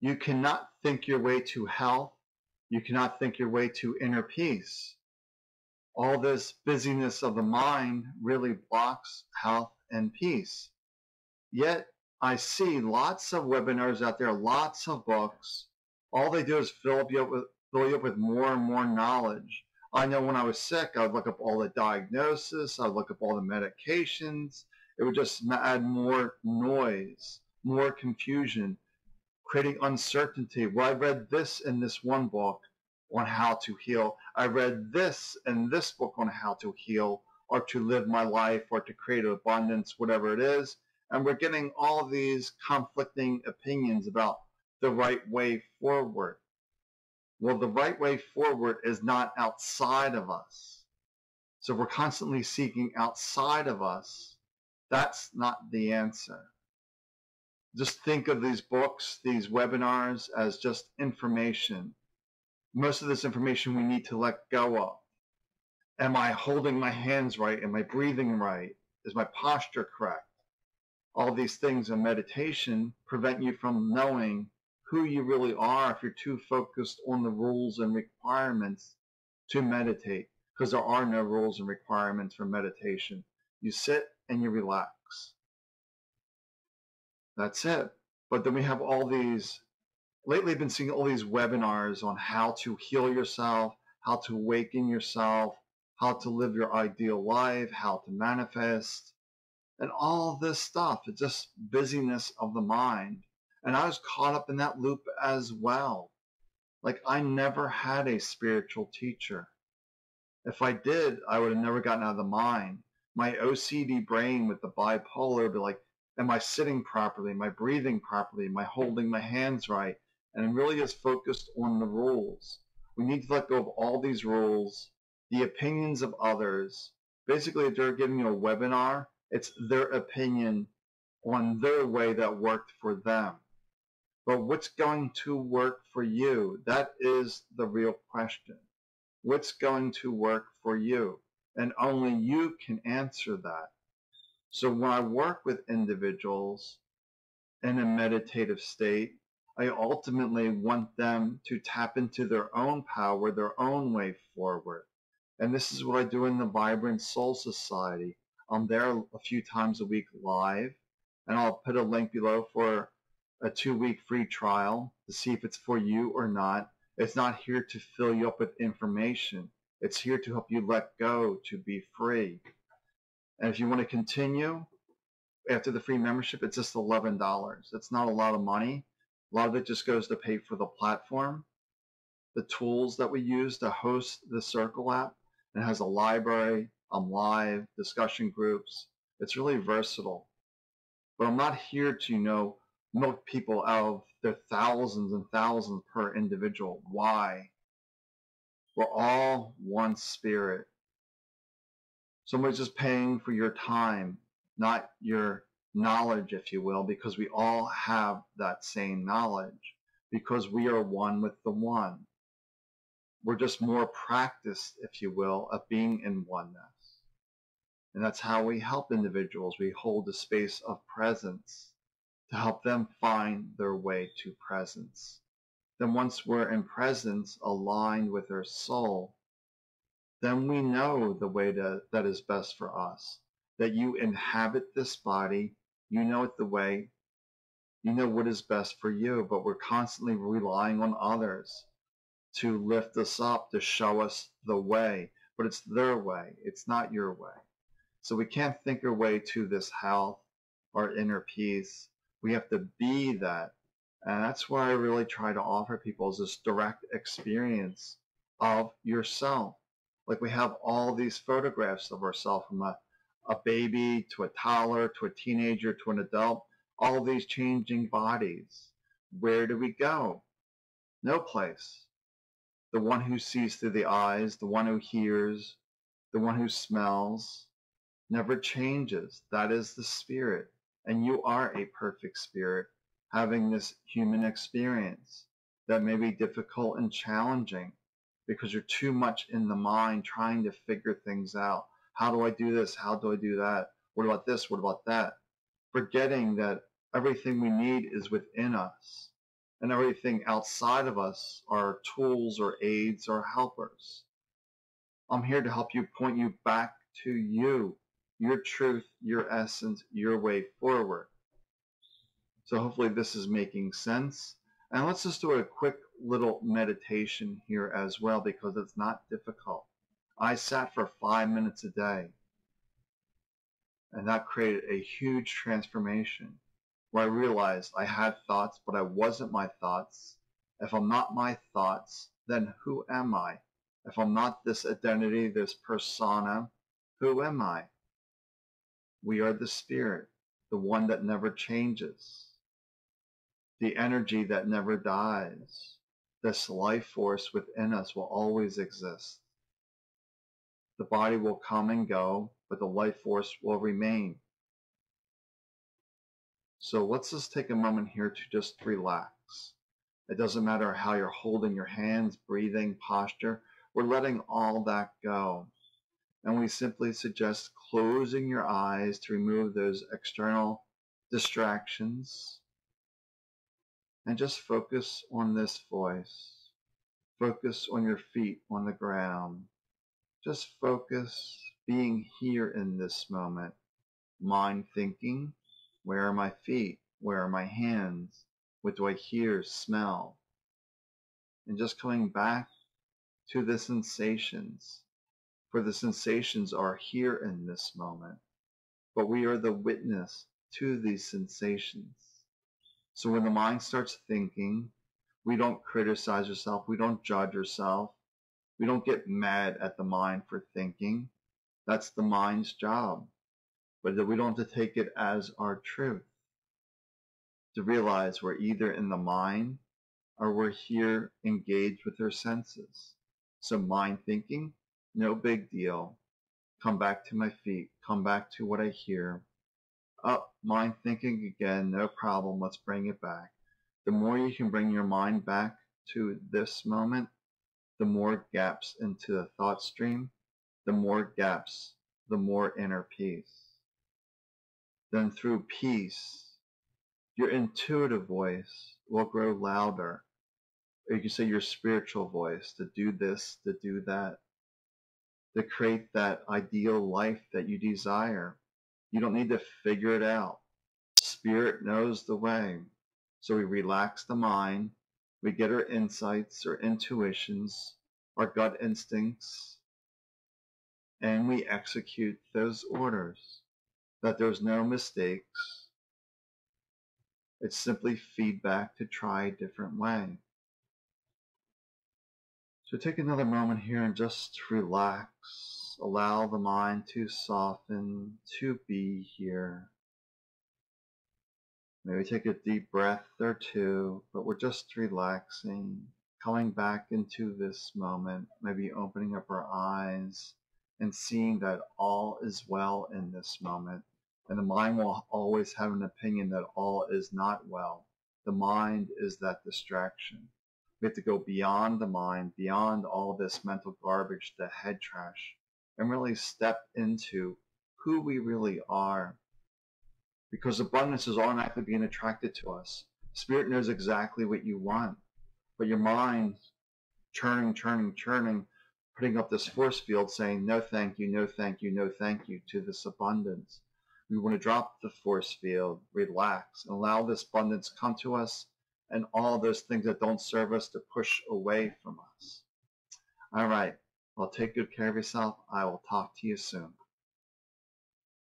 You cannot think your way to health. You cannot think your way to inner peace. All this busyness of the mind really blocks health and peace. Yet I see lots of webinars out there, lots of books. All they do is fill you up with more and more knowledge. I know when I was sick, I would look up all the diagnosis, I would look up all the medications. It would just add more noise, more confusion, creating uncertainty. Well, I read this in this one book on how to heal. I read this in this book on how to heal or to live my life or to create abundance, whatever it is. And we're getting all these conflicting opinions about the right way forward. Well, the right way forward is not outside of us. So we're constantly seeking outside of us. That's not the answer. Just think of these books, these webinars as just information. Most of this information we need to let go of. Am I holding my hands right? Am I breathing right? Is my posture correct? All these things in meditation prevent you from knowing who you really are if you're too focused on the rules and requirements to meditate, because there are no rules and requirements for meditation. You sit and you relax. That's it. But then we have all these, lately I've been seeing all these webinars on how to heal yourself, how to awaken yourself, how to live your ideal life, how to manifest, and all this stuff. It's just busyness of the mind. And I was caught up in that loop as well. Like, I never had a spiritual teacher. If I did, I would have never gotten out of the mind. My OCD brain with the bipolar would be like, am I sitting properly? Am I breathing properly? Am I holding my hands right? And it really is focused on the rules. We need to let go of all these rules, the opinions of others. Basically, if they're giving you a webinar, it's their opinion on their way that worked for them. But what's going to work for you? That is the real question. What's going to work for you? And only you can answer that. So when I work with individuals in a meditative state, I ultimately want them to tap into their own power, their own way forward. And this is what I do in the Vibrant Soul Society. I'm there a few times a week live, and I'll put a link below for a 2-week free trial to see if it's for you or not. It's not here to fill you up with information. It's here to help you let go, to be free. And if you want to continue after the free membership, it's just $11. It's not a lot of money. A lot of it just goes to pay for the platform, the tools that we use to host the Circle app. It has a library, live discussion groups. It's really versatile. But I'm not here to, milk people out of their thousands and thousands per individual. Why? We're all one spirit. Somebody's just paying for your time, not your knowledge, if you will, because we all have that same knowledge, because we are one with the one. We're just more practiced, if you will, of being in oneness. And that's how we help individuals. We hold a space of presence to help them find their way to presence. Then once we're in presence, aligned with our soul, then we know the way that is best for us. That you inhabit this body, you know it the way, you know what is best for you, but we're constantly relying on others to lift us up, to show us the way. But it's their way, it's not your way. So we can't think our way to this health or inner peace. We have to be that. And that's what I really try to offer people, is this direct experience of yourself. Like, we have all these photographs of ourselves, from a baby to a toddler to a teenager to an adult, all these changing bodies. Where do we go? No place. The one who sees through the eyes, the one who hears, the one who smells, never changes. That is the spirit. And you are a perfect spirit, having this human experience that may be difficult and challenging because you're too much in the mind trying to figure things out. How do I do this? How do I do that? What about this? What about that? Forgetting that everything we need is within us. And everything outside of us are tools or aids or helpers. I'm here to help you, point you back to you, your truth, your essence, your way forward. So hopefully this is making sense. And let's just do a quick little meditation here as well, because it's not difficult. I sat for 5 minutes a day, and that created a huge transformation where I realized I had thoughts, but I wasn't my thoughts. If I'm not my thoughts, then who am I? If I'm not this identity, this persona, who am I? We are the spirit, the one that never changes, the energy that never dies. This life force within us will always exist. The body will come and go, but the life force will remain. So let's just take a moment here to just relax. It doesn't matter how you're holding your hands, breathing, posture. We're letting all that go. And we simply suggest closing your eyes to remove those external distractions. And just focus on this voice. Focus on your feet on the ground. Just focus being here in this moment. Mind thinking, where are my feet? Where are my hands? What do I hear, smell? And just coming back to the sensations. For the sensations are here in this moment. But we are the witness to these sensations. So when the mind starts thinking, we don't criticize ourselves, we don't judge ourselves, we don't get mad at the mind for thinking. That's the mind's job. But we don't have to take it as our truth. To realize we're either in the mind or we're here engaged with our senses. So mind thinking, no big deal. Come back to my feet, come back to what I hear. Up, mind thinking again, no problem, let's bring it back. The more you can bring your mind back to this moment, the more gaps into the thought stream, the more gaps, the more inner peace. Then through peace, your intuitive voice will grow louder. Or you can say your spiritual voice, to do this, to do that, to create that ideal life that you desire. You don't need to figure it out. Spirit knows the way. So we relax the mind, we get our insights, our intuitions, our gut instincts, and we execute those orders. That there's no mistakes. It's simply feedback to try a different way. So take another moment here and just relax. Allow the mind to soften, to be here. Maybe take a deep breath or two, but we're just relaxing, coming back into this moment, maybe opening up our eyes and seeing that all is well in this moment. And the mind will always have an opinion that all is not well. The mind is that distraction. We have to go beyond the mind, beyond all this mental garbage, the head trash, and really step into who we really are. Because abundance is automatically being attracted to us. Spirit knows exactly what you want, but your mind churning, putting up this force field saying, no thank you, no thank you, no thank you to this abundance. We want to drop the force field, relax, and allow this abundance come to us, and all those things that don't serve us to push away from us. All right. Well, take good care of yourself. I will talk to you soon.